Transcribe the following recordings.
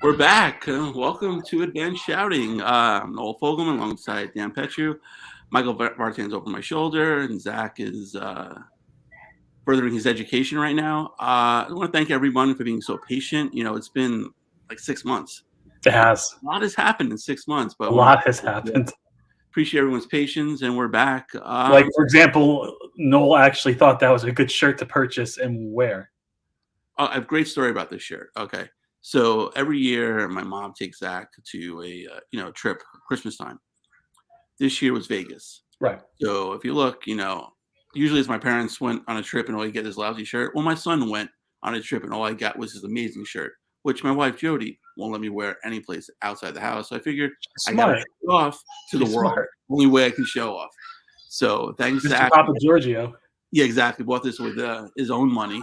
We're back. Welcome to Advanced Shouting. Noel Fogelman alongside Dan Petru. Michael Vartan's over my shoulder, and Zach is furthering his education right now. I want to thank everyone for being so patient. It's been like 6 months. It has. A lot has happened in 6 months, but A lot has happened. Appreciate everyone's patience, and we're back. Like, for example, Noel actually thought that was a good shirt to purchase and wear. I have a great story about this shirt. Okay. So every year, my mom takes Zach to a trip Christmas time. This year was Vegas. Right. So if you look, usually it's my parents went on a trip and all you get is lousy shirt. Well, my son went on a trip and all I got was this amazing shirt, which my wife Jody won't let me wear any place outside the house. So I figured I got to show off to the world. Only way I can show off. So thanks, Zach. Papa Giorgio. Yeah, exactly. Bought this with his own money.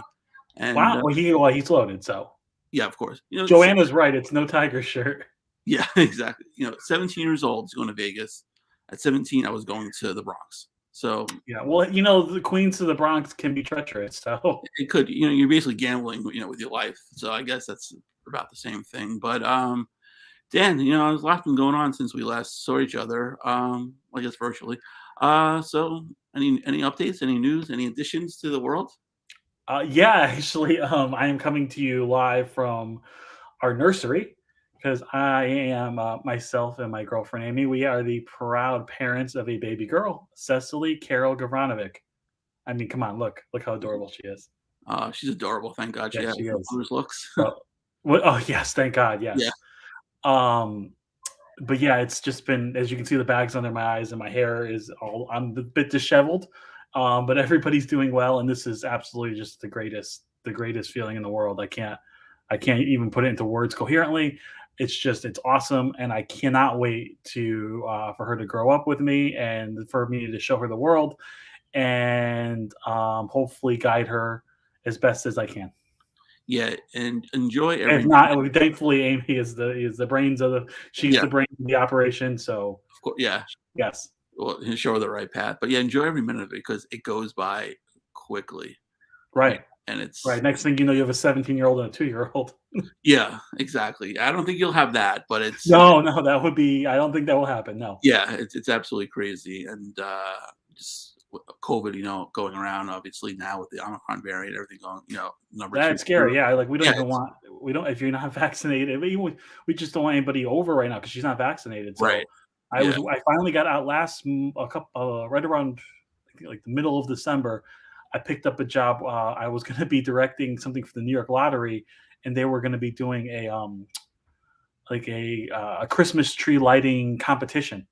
And, wow. Well, he's loaded. So yeah, of course. Joanna's right. It's no Tiger shirt. Yeah, exactly. 17 years old, he's going to Vegas. At 17, I was going to the Bronx. So yeah, well, the Queens of the Bronx can be treacherous. So it could, you're basically gambling, with your life. So I guess that's about the same thing. But Dan, there's a lot been going on since we last saw each other. I guess virtually. So any updates, any news, any additions to the world? Yeah, actually, I am coming to you live from our nursery because I am myself and my girlfriend Amy. We are the proud parents of a baby girl, Cecily Carol Gavranovic. I mean, come on, look how adorable she is. She's adorable. Thank God she has mother's looks. Oh yes, thank God, yes. Yeah. But yeah, it's just been, as you can see, the bags under my eyes and my hair I'm a bit disheveled. But everybody's doing well, and this is absolutely just the greatest feeling in the world. I can't even put it into words coherently. It's awesome, and I cannot wait for her to grow up with me and for me to show her the world, and hopefully guide her as best as I can. Yeah, and enjoy everything. If not, thankfully, Amy is the brains of the brains of the operation. So of course, yeah, yes. Well, show her the right path. But yeah, enjoy every minute of it because it goes by quickly. Right. And it's right. Next thing you know, you have a 17-year-old and a 2-year-old. Yeah, exactly. I don't think you'll have that, but it's no, that would be. I don't think that will happen. No. Yeah, it's absolutely crazy, and just COVID, going around. Obviously now with the Omicron variant, everything going, That's scary. Yeah, like we don't. If you're not vaccinated, we just don't want anybody over right now because she's not vaccinated. So right. I finally got out right around I think like the middle of December. I picked up a job. I was going to be directing something for the New York Lottery, and they were going to be doing a Christmas tree lighting competition.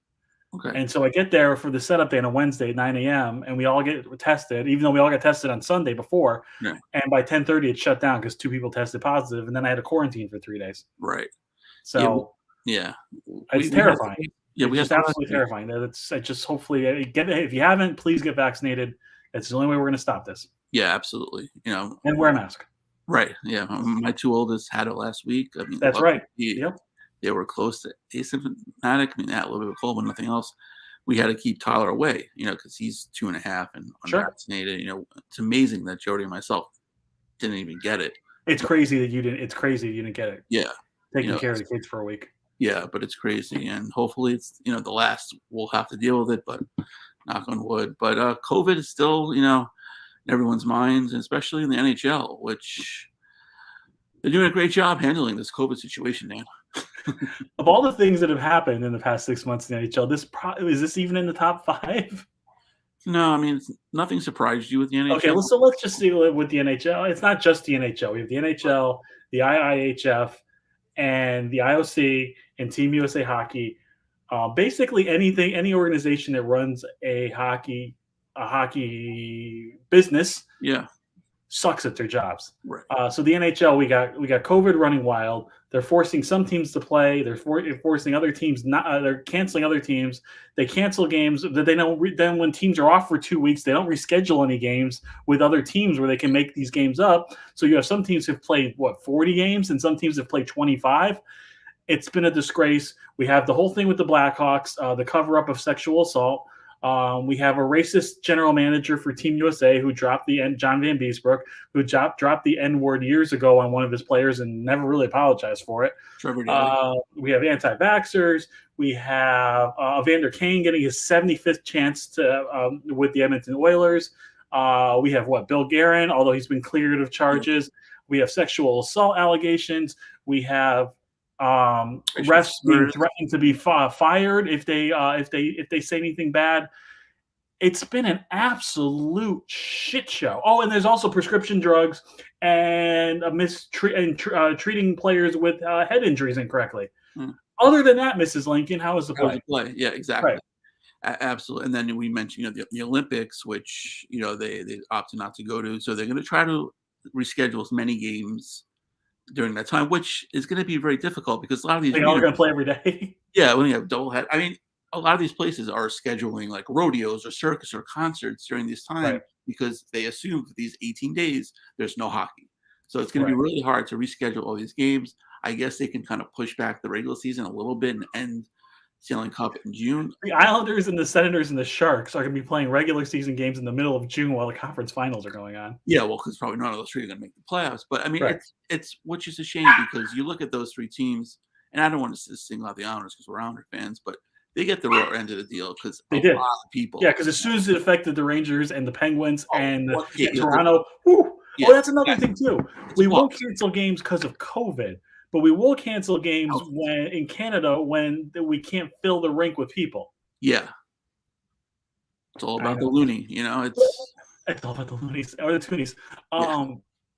Okay. And so I get there for the setup day on a Wednesday at 9 a.m. and we all get tested, even though we all got tested on Sunday before. Yeah. And by 10:30 it shut down because 2 people tested positive, and then I had to quarantine for 3 days. Right. So yeah, it's terrifying. We have absolutely terrifying. It's just hopefully if you haven't, please get vaccinated. It's the only way we're going to stop this. Yeah, absolutely. And wear a mask. Right. Yeah. My 2 oldest had it last week. I mean, that's right. Yep. They were close to asymptomatic. I mean, they had a little bit of cold, but nothing else. We had to keep Tyler away, because he's 2.5 and unvaccinated. Sure. It's amazing that Jody and myself didn't even get it. It's crazy that you didn't. It's crazy you didn't get it. Yeah. Taking care of the kids for a week. Yeah, but it's crazy, and hopefully it's the last we'll have to deal with it. But knock on wood. But COVID is still in everyone's minds, and especially in the NHL, which they're doing a great job handling this COVID situation, man. Of all the things that have happened in the past 6 months in the NHL, is this even in the top 5? No, I mean nothing surprised you with the NHL. Okay, so let's just see with the NHL. It's not just the NHL. We have the NHL, the IIHF, and the IOC, and Team USA Hockey. Basically, any organization that runs a hockey business, sucks at their jobs. Right. So the NHL, we got COVID running wild. They're forcing some teams to play. They're forcing other teams not. They're canceling other teams. They cancel games that they don't. Then when teams are off for 2 weeks, they don't reschedule any games with other teams where they can make these games up. So you have some teams who've played 40 games, and some teams have played 25. It's been a disgrace. We have the whole thing with the Blackhawks, the cover up of sexual assault. We have a racist general manager for Team USA who dropped the N, John Van Beesbrook, who dropped the N word years ago on one of his players and never really apologized for it. Trevor Daly. We have anti-vaxxers. We have Evander Kane getting his 75th chance with the Edmonton Oilers. We have Bill Guerin, although he's been cleared of charges. Yeah. We have sexual assault allegations. We have refs being threatened to be fired if they say anything bad. It's been an absolute shit show. Oh, and there's also prescription drugs and treating players with head injuries incorrectly. Other than that, Mrs. Lincoln, how is the play? Yeah, exactly. Right. Absolutely. And then we mentioned, the Olympics, which, they opted not to go to. So they're going to try to reschedule as many games during that time, which is going to be very difficult because a lot of these. They're all going to play every day. Yeah, when you have double head. I mean, a lot of these places are scheduling like rodeos or circus or concerts during this time because they assume for these 18 days there's no hockey. So it's going to be really hard to reschedule all these games. I guess they can kind of push back the regular season a little bit and end Stanley Cup in June. The Islanders and the Senators and the Sharks are going to be playing regular season games in the middle of June while the conference finals are going on. Yeah, well, because probably none of those three are going to make the playoffs. But I mean, it's which is a shame because you look at those three teams, and I don't want to single out the Islanders because we're Islander fans, but they get the raw end of the deal because a lot of people. Yeah, because as soon as it affected the Rangers and the Penguins and Toronto, that's another thing too. We won't cancel games because of COVID. But we will cancel games when in Canada when we can't fill the rink with people. Yeah. It's all about the loony, It's all about the loonies or the toonies.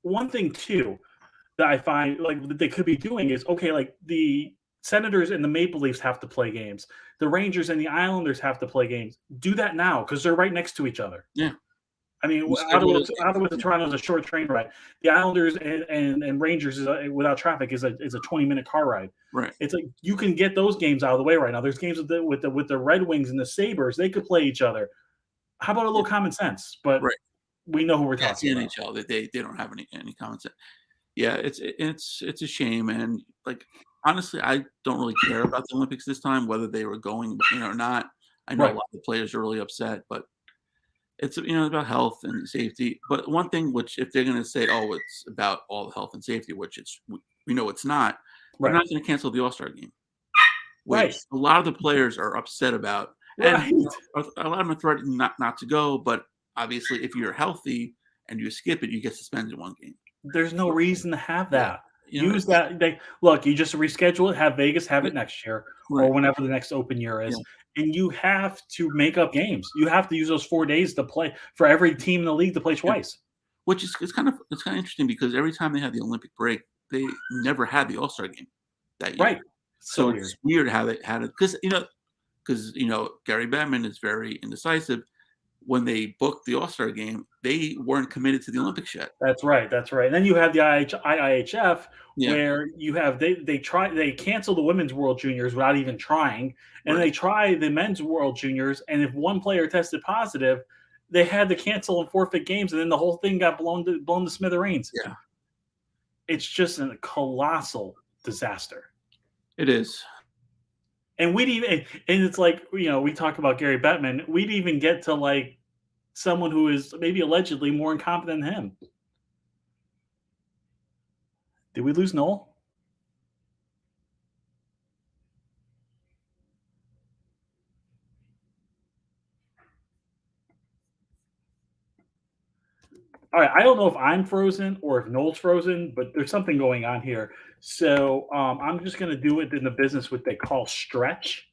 One thing too that I find that they could be doing is like the Senators and the Maple Leafs have to play games. The Rangers and the Islanders have to play games. Do that now because they're right next to each other. Yeah. I mean, Ottawa to Toronto is a short train ride. The Islanders and Rangers without traffic is a 20-minute car ride. Right. It's like you can get those games out of the way right now. There's games with the Red Wings and the Sabres. They could play each other. How about a little common sense? But we know who we're talking about. NHL that they don't have any common sense. Yeah, it's a shame, and honestly, I don't really care about the Olympics this time, whether they were going or not. I know a lot of the players are really upset, but. It's about health and safety, but one thing which if they're going to say, oh, it's about all the health and safety, which we know it's not, they're not going to cancel the All-Star game, which a lot of the players are upset about, and a lot of them are threatening not to go. But obviously, if you're healthy and you skip it, you get suspended one game. There's no reason to have that. Use that. You just reschedule it. Have Vegas have it next year or whenever the next open year is. And you have to make up games. You have to use those 4 days to play for every team in the league to play twice. Which is it's kind of interesting because every time they had the Olympic break, they never had the All-Star game that year. Right. So it's weird how they had it because Gary Bettman is very indecisive. When they booked the All-Star game, they weren't committed to the Olympics yet. That's right. And then you have the IIHF where you have they cancel the women's World Juniors without even trying, and they try the men's World Juniors, and if one player tested positive, they had to cancel and forfeit games, and then the whole thing got blown to smithereens. Yeah, it's just a colossal disaster. It is. And it's we talk about Gary Bettman. We'd even get to someone who is maybe allegedly more incompetent than him. Did we lose Noel? All right, I don't know if I'm frozen or if Noel's frozen, but there's something going on here. So I'm just going to do it in the business what they call stretch.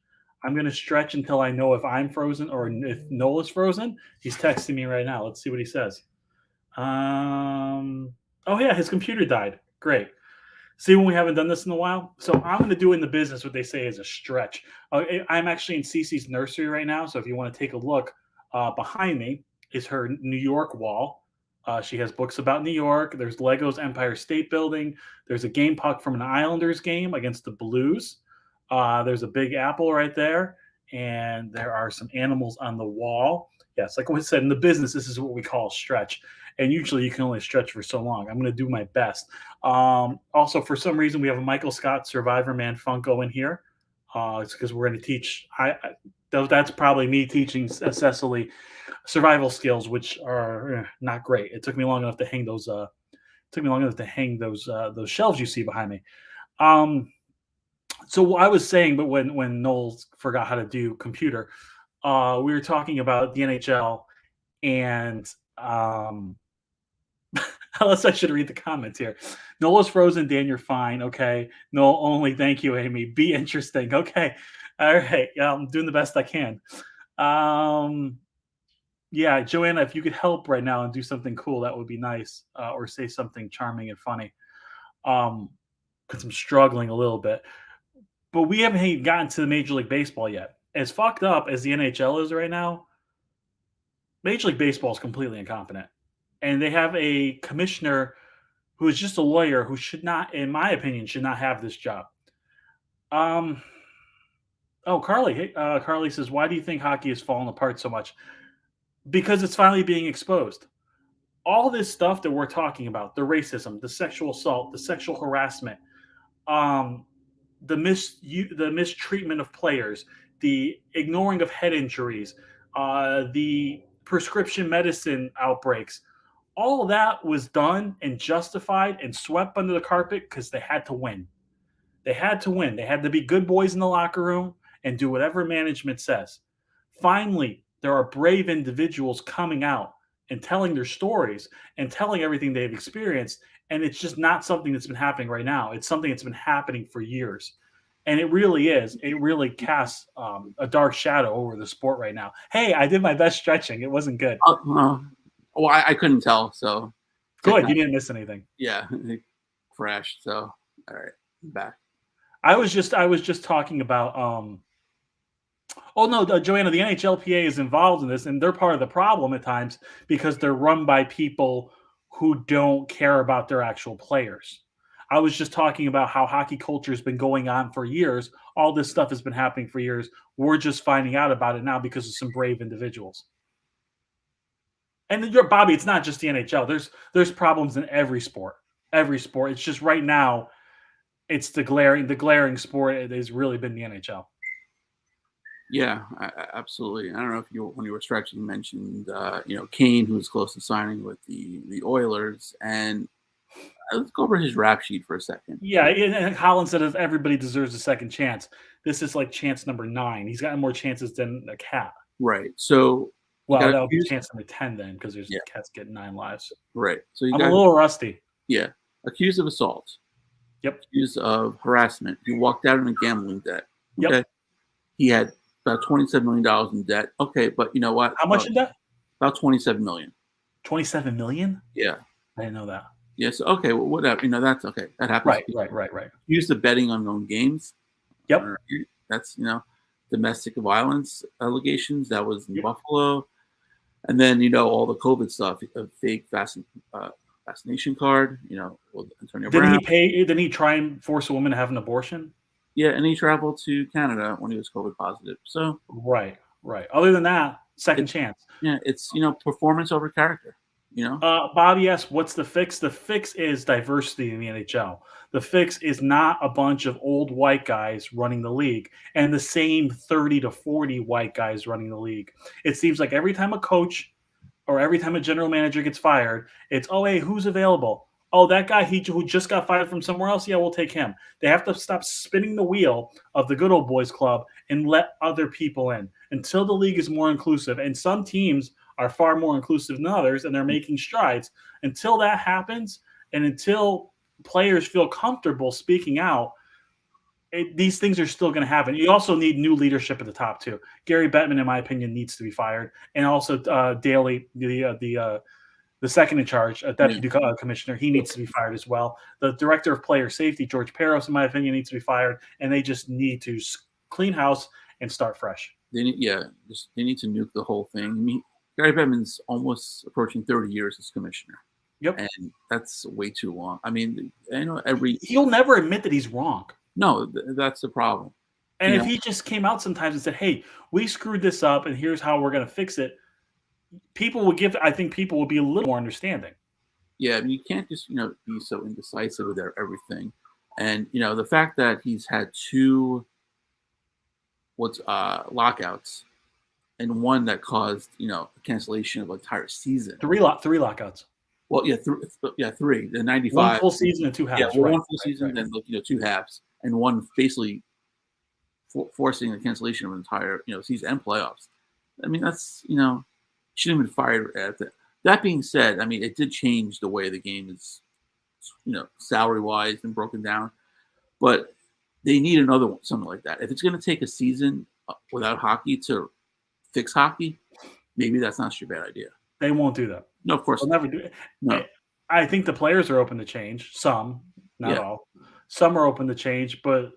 I'm going to stretch until I know if I'm frozen or if Noel is frozen. He's texting me right now. Let's see what he says. Oh, yeah, his computer died. Great. See when we haven't done this in a while? So I'm going to do in the business what they say is a stretch. I'm actually in Cece's nursery right now, so if you want to take a look, behind me is her New York wall. She has books about New York. There's Lego's Empire State Building. There's a game puck from an Islanders game against the Blues. There's a Big Apple right there. And there are some animals on the wall. Yes, like I said, in the business, this is what we call stretch. And usually you can only stretch for so long. I'm going to do my best. Also, for some reason, we have a Michael Scott Survivor Man Funko in here. It's because we're going to teach. That's probably me teaching Cecily survival skills, which are not great. It took me long enough to hang those. Took me long enough to hang those shelves you see behind me. Um, so I was saying, but when Noel forgot how to do computer, we were talking about the NHL and unless I should read the comments here. Noel is frozen. Dan, you're fine. Okay. Noel only. Thank you, Amy. Be interesting. Okay. All right. Yeah, I'm doing the best I can. Um, yeah, Joanna, if you could help right now and do something cool, that would be nice, or say something charming and funny. Um, because I'm struggling a little bit. But we haven't even gotten to the Major League Baseball yet. As fucked up as the NHL is right now, Major League Baseball is completely incompetent, and they have a commissioner who is just a lawyer who should not, in my opinion, should not have this job. Um. Oh, Carly. Hey, Carly says, "Why do you think hockey has fallen apart so much?" Because it's finally being exposed. All this stuff that we're talking about, the racism, the sexual assault, the sexual harassment, um, the mistreatment of players, the ignoring of head injuries, the prescription medicine outbreaks, all of that was done and justified and swept under the carpet because they had to win. They had to win. They had to be good boys in the locker room and do whatever management says. Finally, there are brave individuals coming out and telling their stories and telling everything they've experienced. And it's just not something that's been happening right now. It's something that's been happening for years. And it really is. It really casts a dark shadow over the sport right now. Hey, I did my best stretching. It wasn't good. Well, I couldn't tell. So Good. You didn't miss anything. Yeah, it crashed. So all right, I'm back. I was just talking about oh no, Joanna, the NHLPA is involved in this, and they're part of the problem at times because they're run by people who don't care about their actual players. I was just talking about how hockey culture has been going on for years. All this stuff has been happening for years. We're just finding out about it now because of some brave individuals. And then you're Bobby. It's not just the NHL. There's problems in every sport. Every sport. It's just right now. It's the glaring sport. It has really been the NHL. Yeah, absolutely. I don't know if when you were stretching, you mentioned Kane, who was close to signing with the Oilers, and let's go over his rap sheet for a second. Yeah, and Holland said everybody deserves a second chance. This is like chance number 9. He's gotten more chances than a cat. Right. So well, that would be chance number 10 then, because there's cats getting 9 lives. Right. So I'm a little rusty. Yeah. Accused of assault. Yep. Accused of harassment. He walked out in a gambling debt. Okay. Yep. He had about $27 million in debt. Okay, but you know what? How much in debt? About $27 million. $27 million? Yeah. I didn't know that. Yes. Okay. Well, whatever. That's okay. That happens. Right. Used to betting on known games. Yep. That's domestic violence allegations. That was in Buffalo, and then all the COVID stuff, a fake vaccination card. Antonio Brown. Didn't he try and force a woman to have an abortion? Yeah, and he traveled to Canada when he was COVID positive. So right. Other than that, second chance. Yeah, it's performance over character. Bobby asks, what's the fix? The fix is diversity in the NHL. The fix is not a bunch of old white guys running the league and the same 30 to 40 white guys running the league. It seems like every time a coach or every time a general manager gets fired, it's, oh, hey, who's available? Oh, that guy who just got fired from somewhere else? Yeah, we'll take him. They have to stop spinning the wheel of the good old boys club and let other people in until the league is more inclusive. And some teams are far more inclusive than others, and they're making strides. Until that happens, and until players feel comfortable speaking out, these things are still going to happen. You also need new leadership at the top too. Gary Bettman, in my opinion, needs to be fired, and also Daly, the second in charge, deputy commissioner, he needs to be fired as well. The director of player safety, George Peros, in my opinion, needs to be fired, and they just need to clean house and start fresh. They need to nuke the whole thing. I mean, Gary Bettman's almost approaching 30 years as commissioner. Yep. And that's way too long. I mean, he'll never admit that he's wrong. No, that's the problem. And if he just came out sometimes and said, hey, we screwed this up and here's how we're going to fix it, I think people will be a little more understanding. Yeah, I mean, you can't just, be so indecisive with everything. And, the fact that he's had 2 lockouts, and one that caused a cancellation of an entire season. Three lockouts. Well, yeah, three. The 95. 1 full season and 2 halves. Yeah, well, right. one full season, then 2 halves, and one basically forcing the cancellation of an entire season and playoffs. I mean, that's shouldn't have been fired at that. That being said, I mean, it did change the way the game is, salary wise and broken down. But they need another one, something like that. If it's going to take a season without hockey to fix hockey, maybe that's not such a bad idea. They won't do that. No, of course they'll never do it. No. I think the players are open to change. Some, not all. Some are open to change, but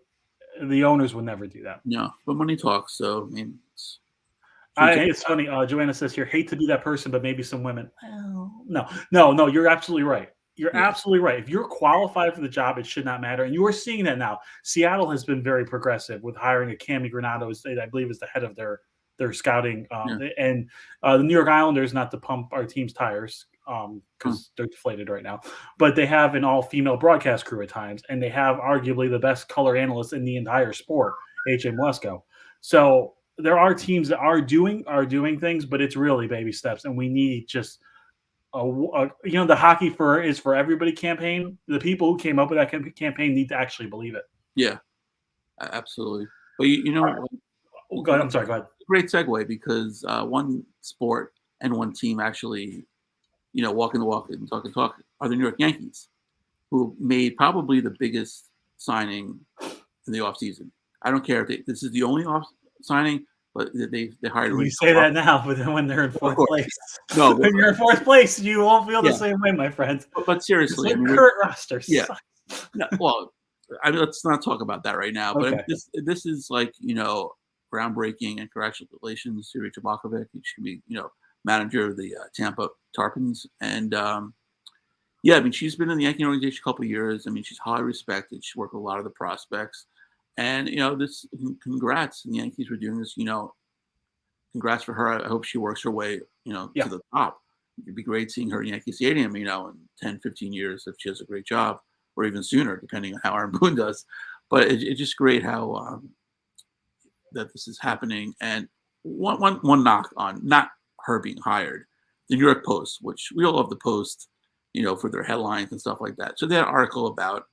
the owners will never do that. No, but money talks. So I mean, it's funny. Joanna says here, hate to be that person, but maybe some women. No. You're absolutely right. You're absolutely right. If you're qualified for the job, it should not matter. And you are seeing that now. Seattle has been very progressive with hiring a Cami Granato, I believe, is the head of their scouting. And the New York Islanders, not to pump our team's tires because they're deflated right now, but they have an all-female broadcast crew at times, and they have arguably the best color analyst in the entire sport, H.A. Mlesko. So there are teams that are doing things, but it's really baby steps, and we need just the hockey is for everybody campaign. The people who came up with that campaign need to actually believe it. Yeah, absolutely. But go ahead. I'm sorry. Go ahead. Great segue, because one sport and one team actually, walking the walk and talk and talk, are the New York Yankees, who made probably the biggest signing in the offseason. I don't care if this is the only off signing, but they hired. You say that now, but then when they're in fourth place, no, when you're in fourth place, you won't feel the same way, my friends. But seriously, current roster. Yeah. No, well, let's not talk about that right now. But this is like groundbreaking, and congratulations to Rachel Balkovec. She can be manager of the Tampa Tarpons, and I mean, she's been in the Yankee organization a couple of years. I mean, she's highly respected. She worked with a lot of the prospects. And, this, congrats. And the Yankees were doing this, congrats for her. I hope she works her way, to the top. It'd be great seeing her in Yankee Stadium, in 10, 15 years if she does a great job, or even sooner, depending on how Aaron Boone does. But it's just great how that this is happening. And one knock on not her being hired, the New York Post, which we all love the Post, for their headlines and stuff like that. So they had an article about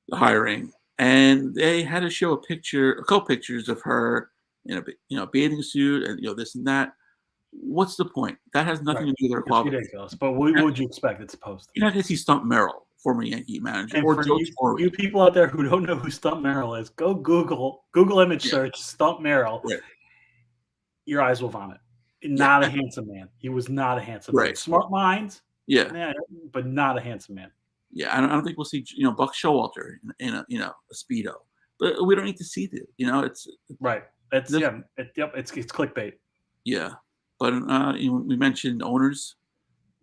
the hiring. And they had to show a couple pictures of her in a bathing suit, and this and that. What's the point? That has nothing to do with her quality. It's ridiculous. But what would you expect? It's supposed to. You're not going to see Stump Merrill, former Yankee manager, and or for you people out there who don't know who Stump Merrill is, go Google image search Stump Merrill. Right. Your eyes will vomit. Not a handsome man. He was not a handsome man. Smart mind. Yeah, but not a handsome man. Yeah, I don't think we'll see Buck Showalter in a Speedo, but we don't need to see that. It's right. It's it's clickbait. Yeah, but we mentioned owners,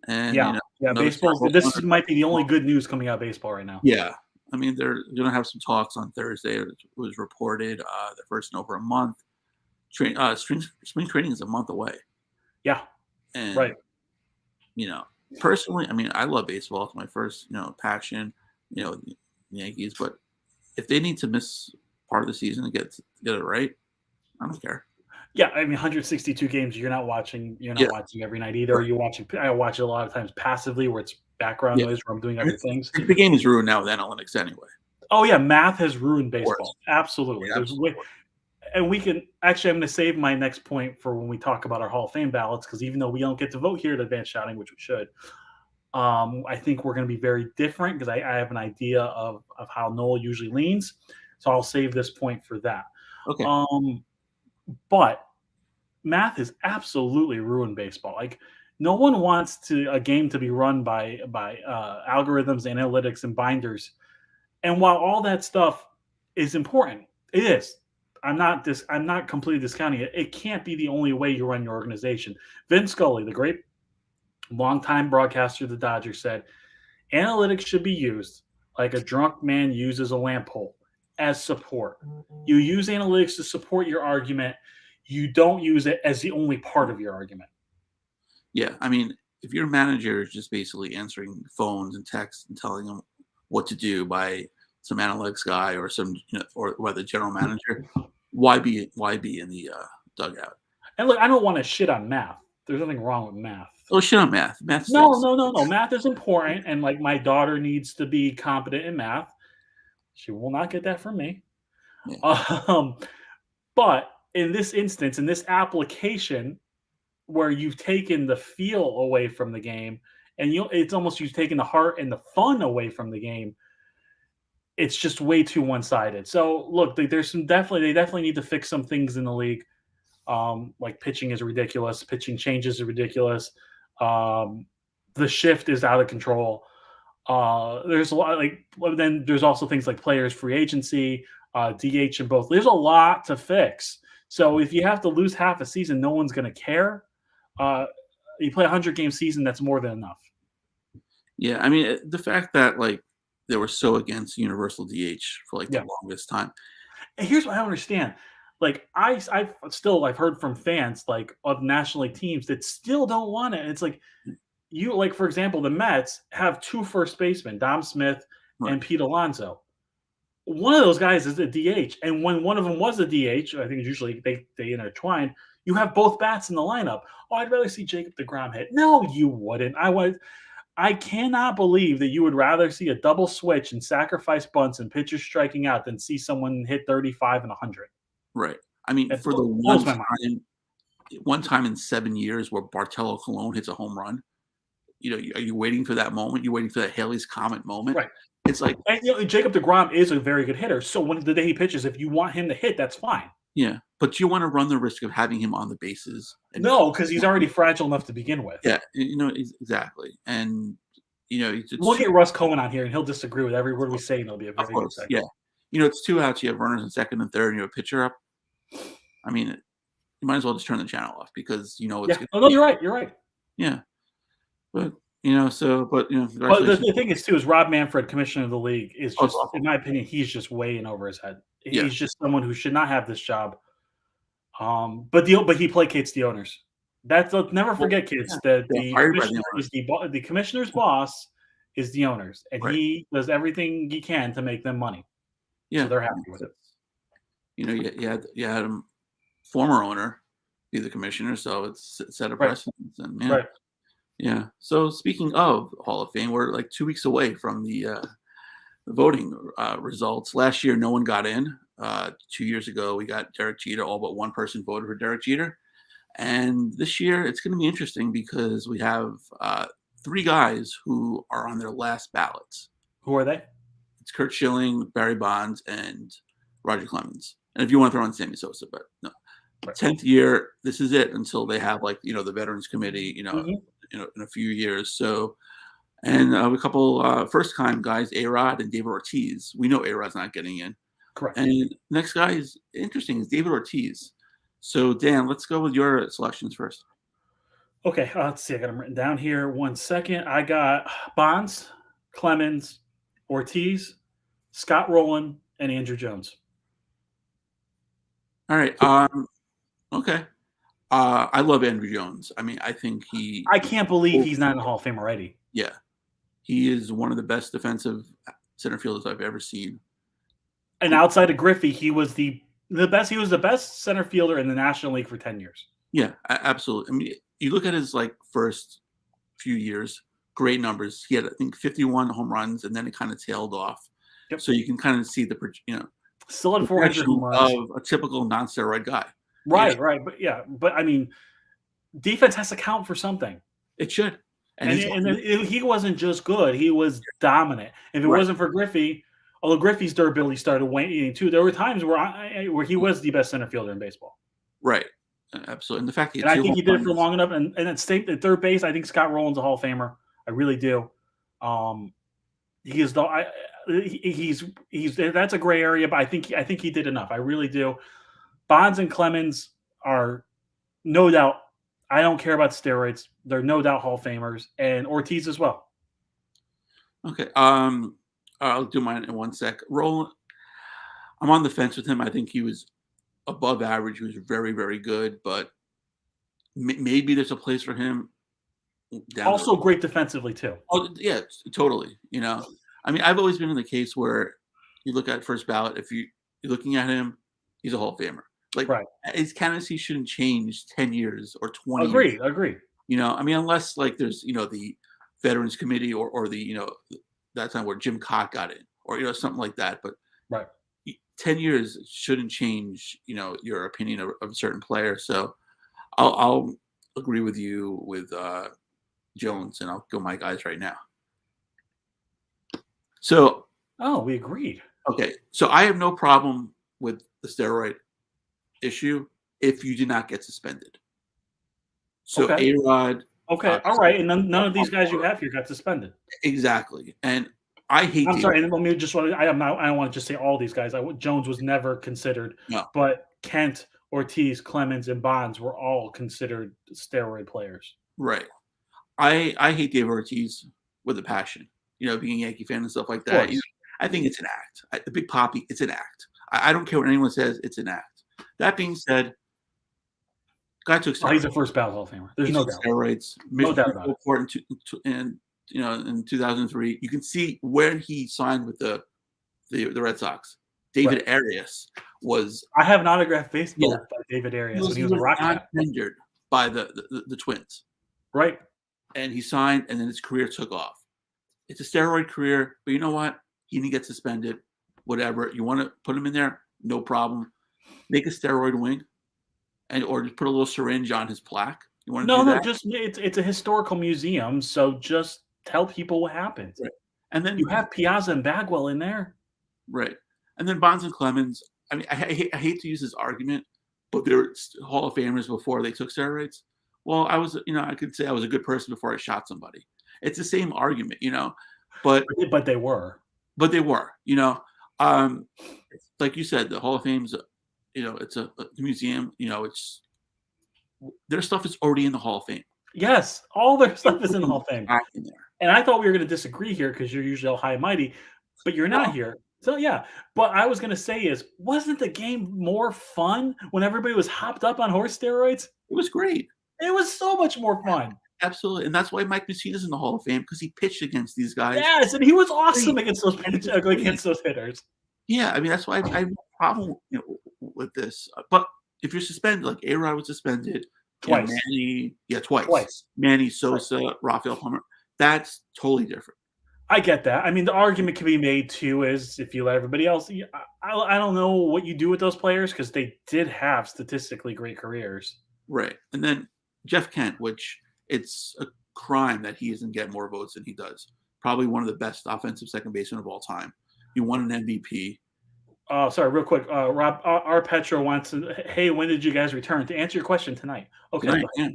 and baseball. This might be the only good news coming out of baseball right now. Yeah, I mean they're going to have some talks on Thursday. It was reported the first in over a month. Spring training is a month away. Yeah, and personally, I mean, I love baseball. It's my first, passion, the Yankees. But if they need to miss part of the season to get it right, I don't care. Yeah, I mean, 162 games. You're not watching. You're not watching every night either. Right. You're watching. I watch it a lot of times passively, where it's background noise, where I'm doing other things. The game is ruined now with analytics anyway. Oh yeah, math has ruined baseball. Absolutely. Yeah, absolutely. And we can actually. I'm going to save my next point for when we talk about our Hall of Fame ballots, because even though we don't get to vote here at Advanced Shouting, which we should, I think we're going to be very different, because I have an idea of how Noel usually leans. So I'll save this point for that. Okay. But math has absolutely ruined baseball. Like, no one wants a game to be run by algorithms, analytics, and binders. And while all that stuff is important, it is. I'm not completely discounting it. It can't be the only way you run your organization. Vin Scully, the great longtime broadcaster of the Dodgers, said, analytics should be used like a drunk man uses a lamp pole, as support. You use analytics to support your argument. You don't use it as the only part of your argument. Yeah, I mean, if your manager is just basically answering phones and texts and telling them what to do by some analytics guy or some, or the general manager, why be in the dugout? And look, I don't want to shit on math. There's nothing wrong with math. Oh, shit on math. Math No, stinks. no, no, no. Math is important, and like my daughter needs to be competent in math. She will not get that from me. Yeah. Um, but in this instance, in this application, where you've taken the feel away from the game, and it's almost you've taken the heart and the fun away from the game. It's just way too one-sided. So look, there's some they definitely need to fix some things in the league. Like pitching is ridiculous. Pitching changes are ridiculous. The shift is out of control. There's a lot then there's also things like players free agency, DH in both. There's a lot to fix. So if you have to lose half a season, no one's going to care. You play a 100-game season, that's more than enough. Yeah, I mean the fact that like they were so against universal DH for like the longest time. And here's what I don't understand. Like I've heard from fans like of National League teams that still don't want it. And it's like for example, the Mets have 2 first basemen, Dom Smith and Pete Alonso. One of those guys is a DH, and when one of them was a DH, I think usually they intertwine. You have both bats in the lineup. Oh, I'd rather see Jacob deGrom hit. No, you wouldn't. I cannot believe that you would rather see a double switch and sacrifice bunts and pitchers striking out than see someone hit 35 and 100. Right. I mean, for the one time in 7 years where Bartolo Colon hits a home run, are you waiting for that moment? You're waiting for that Haley's Comet moment. Right. It's like, and Jacob deGrom is a very good hitter. So when the day he pitches, if you want him to hit, that's fine. Yeah, but you want to run the risk of having him on the bases. No, because he's already fragile enough to begin with. Yeah, exactly. And, we'll get Russ Cohen on here, and he'll disagree with every word we say, and it'll be a very good second. Yeah. It's 2 outs. You have runners in second and third, and you have a pitcher up. I mean, you might as well just turn the channel off because, it's no, you're right. You're right. Yeah. But, but the thing is, too, is Rob Manfred, commissioner of the league, is just, in my opinion, he's just way in over his head. He's just someone who should not have this job. But he placates the owners. Let's never forget, kids, that the commissioner's boss is the owners, and he does everything he can to make them money. Yeah, so they're happy with it. You had a former owner be the commissioner, so it's set a precedent. And yeah. So speaking of Hall of Fame, we're like 2 weeks away from the voting results. Last year, no one got in. 2 years ago, we got Derek Jeter. All but one person voted for Derek Jeter. And this year, it's going to be interesting because we have 3 guys who are on their last ballots. Who are they? It's Curt Schilling, Barry Bonds, and Roger Clemens. And if you want to throw in Sammy Sosa, but no. 10th year, this is it until they have the Veterans Committee, in a few years. So, and a couple first-time guys, A-Rod and David Ortiz. We know A-Rod's not getting in. Correct. And next guy is interesting, is David Ortiz. So, Dan, let's go with your selections first. Okay, let's see. I got them written down here. 1 second. I got Bonds, Clemens, Ortiz, Scott Rolen, and Andrew Jones. All right. Okay. I love Andrew Jones. I mean, I think I can't believe he's not in the Hall of Fame already. Yeah. He is one of the best defensive center fielders I've ever seen. And outside of Griffey, he was the best. He was the best center fielder in the National League for 10 years. Yeah, absolutely. I mean, you look at his first few years, great numbers. He had, I think, 51 home runs, and then it kind of tailed off. Yep. So you can kind of see the still at 400 home runs of a typical non-steroid guy. Right. But I mean, defense has to count for something. It should. And he wasn't just good; he was dominant. If it wasn't for Griffey, although Griffey's durability started waning too, there were times where he was the best center fielder in baseball. Right. Absolutely. And the fact that I think he did it for long enough. And at third base, I think Scott Rowland's a Hall of Famer. I really do. He is he's that's a gray area, but I think he did enough. I really do. Bonds and Clemens are no doubt. I don't care about steroids. They're no doubt Hall of Famers, and Ortiz as well. Okay. I'll do mine in 1 sec. Rolen, I'm on the fence with him. I think he was above average. He was very, very good, but maybe there's a place for him. Also great defensively too. Oh yeah, totally. I mean, I've always been in the case where you look at first ballot. If you're looking at him, he's a Hall of Famer. Like Right. his candidacy shouldn't change 10 years or 20 years. Agreed. Agreed. I mean, unless like there's the Veterans Committee or the that time where Jim Cott got in or something like that. But Right. 10 years shouldn't change your opinion of a certain player. So I'll agree with you with Jones, and I'll go my guys right now. So Oh, we agreed. okay, so I have no problem with the steroid issue if you did not get suspended. So Okay. A-Rod, Okay. All right. And none of these guys you have here got suspended. exactly, and I hate. I'm sorry. And let me just want to. I don't want to just say all these guys. Jones was never considered, No, but Kent, Ortiz, Clemens, and Bonds were all considered steroid players. right. I hate Dave Ortiz with a passion. Being a Yankee fan and stuff like that. I think it's an act. The Big Papi, it's an act. I don't care what anyone says. It's an act. That being said, guy took steroids. Oh, he's a first ballot Hall of Famer. There's no doubt. Steroids. No doubt about it. In 2003, you can see where he signed with the Red Sox. David Arias was. I have an autographed baseball by David Arias when he was a Rock not tendered by the Twins. Right. And he signed, and then his career took off. It's a steroid career, but you know what? He didn't get suspended. Whatever. You want to put him in there? No problem. Make a steroid wing, or just put a little syringe on his plaque. You want to do that? Just it's a historical museum, so just tell people what happened. Right. And then you have Piazza and Bagwell in there. Right. And then Bonds and Clemens. I mean, I hate to use this argument, but they were Hall of Famers before they took steroids. Well, I could say I was a good person before I shot somebody. It's the same argument, but they were. But they were, like you said, the Hall of Fame's, it's a museum. It's their stuff is already in the Hall of Fame. Yes, all their stuff is in the Hall of Fame. In there. And I thought we were going to disagree here because you're usually all high and mighty, but you're not here. So yeah, but I was going to say wasn't the game more fun when everybody was hopped up on horse steroids? It was great. It was so much more fun. Absolutely, and that's why Mike Mussina's in the Hall of Fame, because he pitched against these guys. Yes, and he was awesome against those hitters. Yeah, I mean that's why I have no problem with this. But if you're suspended, like A-Rod was suspended twice, Manny, twice. Manny, Sosa, Rafael Palmer. That's totally different. I get that. I mean, the argument can be made too is if you let everybody else. I don't know what you do with those players because they did have statistically great careers. Right, and then Jeff Kent, which it's a crime that he doesn't get more votes than he does. Probably one of the best offensive second basemen of all time. He won an MVP. Oh, sorry, real quick. Rob, our Petro wants to, hey, when did you guys return? To answer your question tonight. Okay. Tonight, yeah.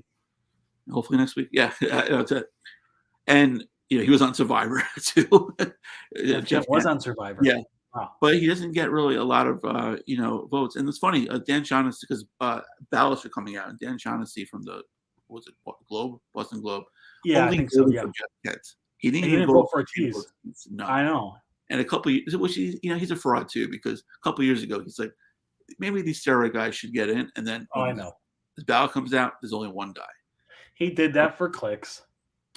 Hopefully next week. Yeah, that's it. And he was on Survivor too. Jeff was on Survivor. Yeah. Wow. But he doesn't get really a lot of votes. And it's funny, Dan Shaughnessy, because ballots are coming out, and Dan Shaughnessy from the Boston Globe. Yeah, I think so. Yeah. He didn't even vote for Ortiz. No, I know. And a couple, which he's a fraud too, because a couple years ago he's like, maybe these steroid guys should get in, and then I know his ballot comes out, there's only one guy. He did that for clicks.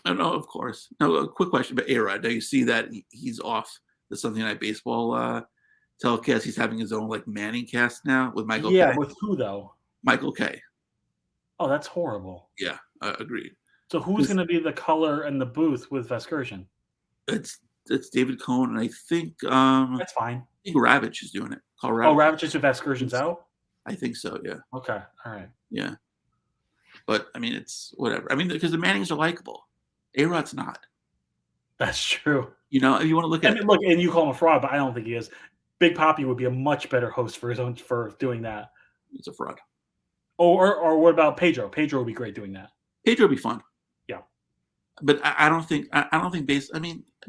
Oh no, of course. No, a quick question about A-Rod. Now you see that he's off the Sunday Night Baseball telecast. He's having his own like Manning cast now with Michael. Yeah, Kay. With who though? Michael Kay. Oh, that's horrible. Yeah, agreed. So who's going to be the color and the booth with Vescursion? It's David Cohn, and I think that's fine. I think Ravitch is doing it. Ravitch is with Vescursion's out? I think so, yeah. Okay. All right. Yeah. But I mean it's whatever. I mean, because the Mannings are likable. A-Rod's not. That's true. If you want to look at look, and you call him a fraud, but I don't think he is. Big Papi would be a much better host for doing that. He's a fraud. Or what about Pedro? Pedro would be great doing that. Pedro would be fun. Yeah. But I don't think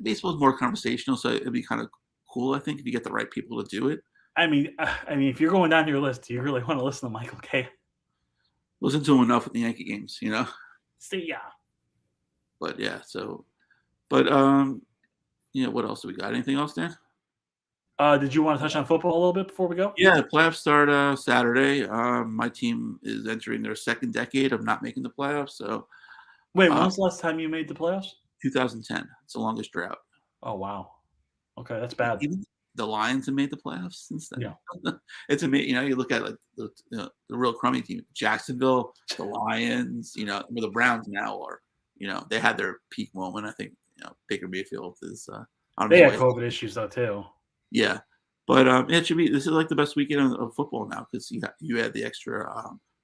baseball is more conversational, so it'd be kind of cool, I think, if you get the right people to do it. I mean, if you're going down your list, do you really want to listen to Michael Kay? Listen to him enough with the Yankee games, See, yeah. But yeah, what else do we got? Anything else, Dan? Did you want to touch on football a little bit before we go? Yeah, the playoffs start Saturday. My team is entering their second decade of not making the playoffs. So, wait, when was the last time you made the playoffs? 2010. It's the longest drought. Oh wow. Okay, that's bad. the Lions have made the playoffs since then. Yeah. It's amazing. You look at like the real crummy team, Jacksonville, the Lions. The Browns now are. They had their peak moment. I think Baker Mayfield is on They his had way. COVID issues though too. Yeah, but it should be. This is like the best weekend of football now because you had the extra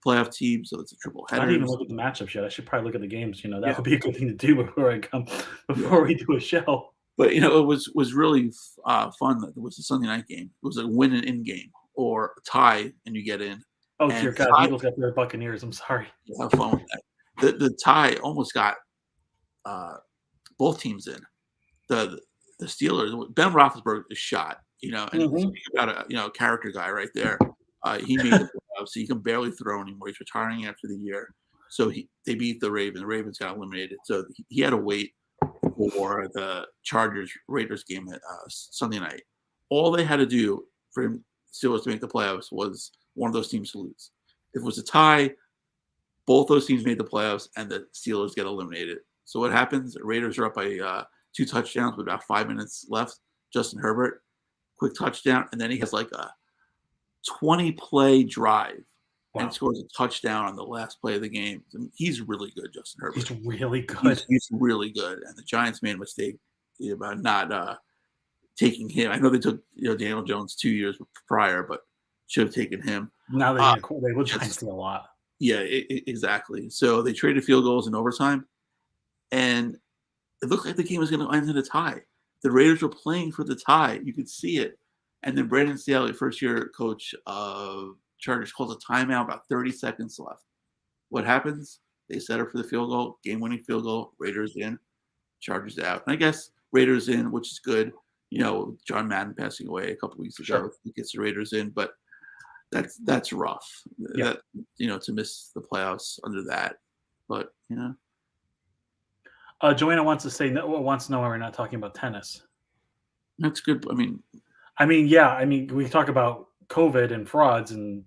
playoff team, so it's a triple header. I didn't even look at the matchups yet. I should probably look at the games. That Yeah. would be a good thing to do before we do a show. But it was really fun. It was a Sunday night game. It was a win and in game or a tie and you get in. Oh And dear God, tie, Eagles got their Buccaneers. I'm sorry. have fun with that. The tie almost got both teams in. The Steelers. Ben Roethlisberger is shot. And speak about a character guy right there. He made the playoffs. So he can barely throw anymore. He's retiring after the year. So they beat the Ravens. The Ravens got eliminated. So he had to wait for the Chargers-Raiders game at Sunday night. All they had to do for him Steelers to make the playoffs was one of those teams to lose. If it was a tie, both those teams made the playoffs, and the Steelers get eliminated. So what happens? The Raiders are up by 2 touchdowns with about 5 minutes left. Justin Herbert, quick touchdown, and then he has like a 20-play drive. Wow. And scores a touchdown on the last play of the game. I mean, he's really good, Justin Herbert. He's really good. He's really good. And the Giants made a mistake about not taking him. I know they took Daniel Jones 2 years prior, but should have taken him. Now they will Giants do a lot. Yeah, exactly. So they traded field goals in overtime, and it looked like the game was going to end in a tie. The Raiders were playing for the tie. You could see it. And then Brandon Staley, first-year coach of Chargers, calls a timeout about 30 seconds left. What happens? They set up for the field goal, game-winning field goal, Raiders in, Chargers out. And I guess Raiders in, which is good. John Madden passing away a couple weeks ago. Sure. He gets the Raiders in, but that's rough. Yeah. To miss the playoffs under that. But, Joanna wants to know why we're not talking about tennis. That's good. I mean, we talk about COVID and frauds and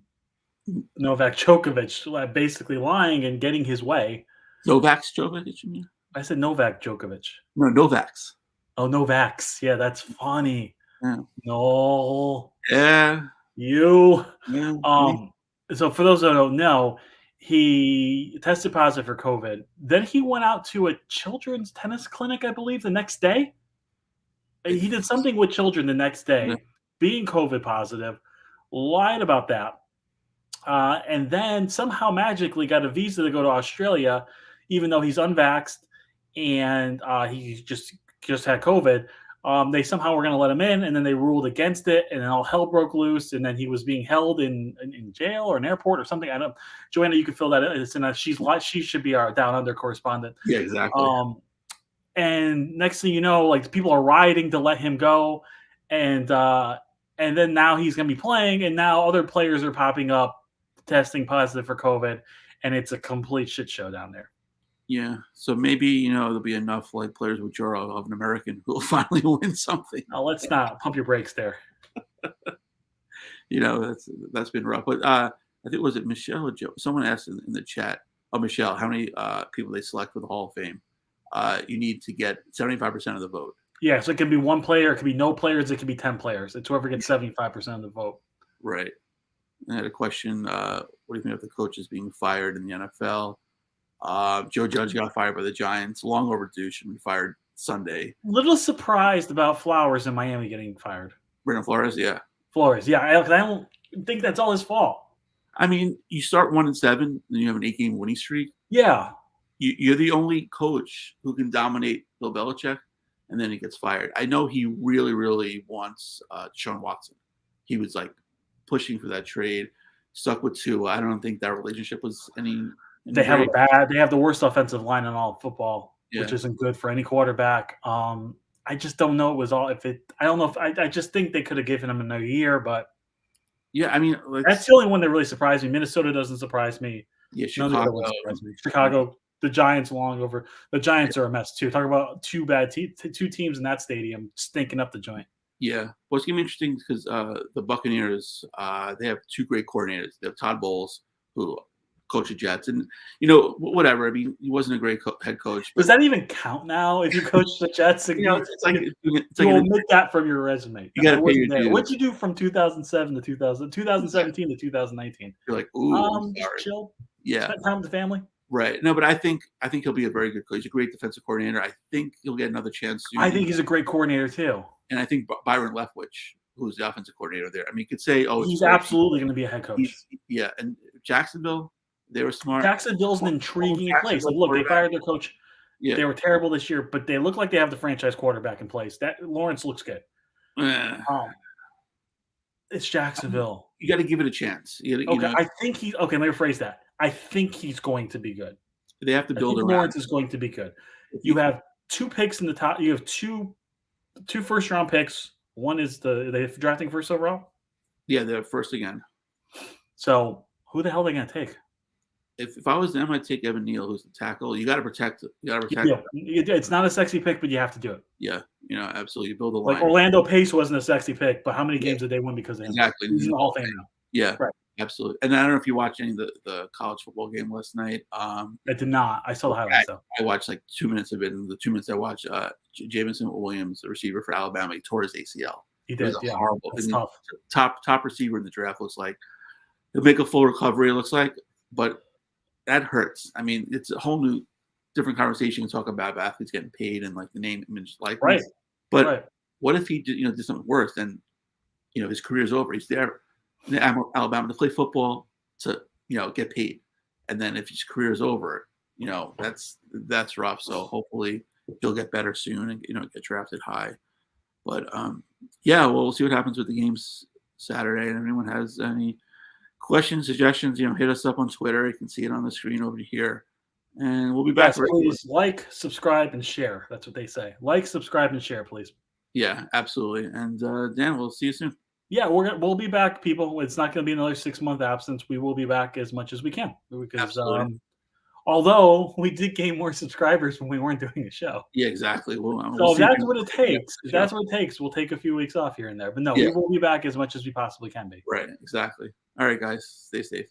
Novak Djokovic basically lying and getting his way. Novak Djokovic, you mean? I said Novak Djokovic. No, Novaks. Oh, Novaks. Yeah, that's funny. Yeah. No. Yeah. You. Yeah. So for those that don't know, he tested positive for COVID. Then he went out to a children's tennis clinic, I believe, the next day. He did something with children the next day, being COVID positive, lied about that, and then somehow magically got a visa to go to Australia, even though he's unvaxxed and he just had COVID. They somehow were going to let him in, and then they ruled against it, and then all hell broke loose, and then he was being held in jail or an airport or something. I don't know. Joanna, you can fill that in. She should be our Down Under correspondent. Yeah, exactly. And next thing you know, like people are rioting to let him go, and then now he's going to be playing, and now other players are popping up testing positive for COVID, and it's a complete shit show down there. Yeah, so maybe there'll be enough like players with Juro of an American who will finally win something. Now, let's not pump your brakes there. That's been rough. But I think was it Michelle or Joe? Someone asked in the chat. Oh, Michelle, how many people they select for the Hall of Fame? You need to get 75% of the vote. Yeah, so it can be one player, it could be no players, it could be 10 players. It's whoever gets 75% of the vote. Right. I had a question. What do you think of the coaches being fired in the NFL? Joe Judge got fired by the Giants. Long overdue. Should be fired Sunday. Little surprised about Flowers in Miami getting fired. Brandon Flores, yeah. Flores, yeah. I don't think that's all his fault. I mean, you start 1-7, then you have an 8-game winning streak. Yeah. You're the only coach who can dominate Bill Belichick, and then he gets fired. I know he really, really wants Deshaun Watson. He was like pushing for that trade, stuck with Tua. I don't think that relationship was any. They have the worst offensive line in all of football, which isn't good for any quarterback. I just don't know I just think they could have given him another year, but yeah, I mean, that's the only one that really surprised me. Minnesota doesn't surprise me. Yeah, Chicago. Chicago, the Giants the Giants are a mess too. Talk about two teams in that stadium stinking up the joint. Yeah, well, it's gonna be interesting because the Buccaneers they have two great coordinators. They have Todd Bowles, who coach the Jets, and you know, whatever. I mean, he wasn't a great head coach. But, Does that even count now? If you coach the Jets, you know, it's like you omit that from your resume. You got to pay your dues. What'd you do from 2007 to 2017 to 2019? You're like, ooh, Just chill. Yeah, spend time with the family. Right. No, but I think he'll be a very good coach. He's a great defensive coordinator. I think he'll get another chance soon. I think he's a great coordinator too. And I think Byron Leftwich, who's the offensive coordinator there, I mean, you could say, oh, he's absolutely going to be a head coach. Yeah, and Jacksonville, they were smart. Jacksonville's an intriguing place. Like, look, they fired their coach. Yeah. They were terrible this year, but they look like they have the franchise quarterback in place. That Lawrence looks good. It's Jacksonville. You got to give it a chance. Okay, I think he's okay. Let me rephrase that. I think he's going to be good. They have to build around. Lawrence is going to be good. You have 2 picks in the top. You have two first-round picks. One is they're drafting first overall. Yeah, they're first again. So who the hell are they going to take? If I was them, I'd take Evan Neal, who's the tackle. You got to protect it. It's not a sexy pick, but you have to do it. Yeah, absolutely. Build a line. Like Orlando Pace wasn't a sexy pick, but how many games did they win because of him? Exactly. He's in the Hall of Fame now. Yeah, right. Absolutely. And I don't know if you watched any of the college football game last night. I did not. I saw the highlights though. I watched like 2 minutes of it, and the 2 minutes I watched, Jamison Williams, the receiver for Alabama, he tore his ACL. He did. Yeah, horrible. Tough. Top receiver in the draft looks like. He'll make a full recovery. It looks like, but that hurts. I mean, it's a whole new, different conversation to talk about athletes getting paid and like the name, image, likeness. Right. But what if he did something worse? Then, his career's over. He's there in Alabama to play football to get paid, and then if his career is over, that's rough. So hopefully he'll get better soon and get drafted high. But we'll see what happens with the games Saturday. And if anyone has any questions, suggestions, hit us up on Twitter. You can see it on the screen over here. And we'll be back. Yes, please like, subscribe, and share. That's what they say. Like, subscribe, and share, please. Yeah, absolutely. And Dan, we'll see you soon. Yeah, we'll be back, people. It's not going to be another 6-month absence. We will be back as much as we can. Because although we did gain more subscribers when we weren't doing a show. Yeah, exactly. So if that's what it takes. If that's what it takes, we'll take a few weeks off here and there. But no, we will be back as much as we possibly can be. Right, exactly. All right, guys, stay safe.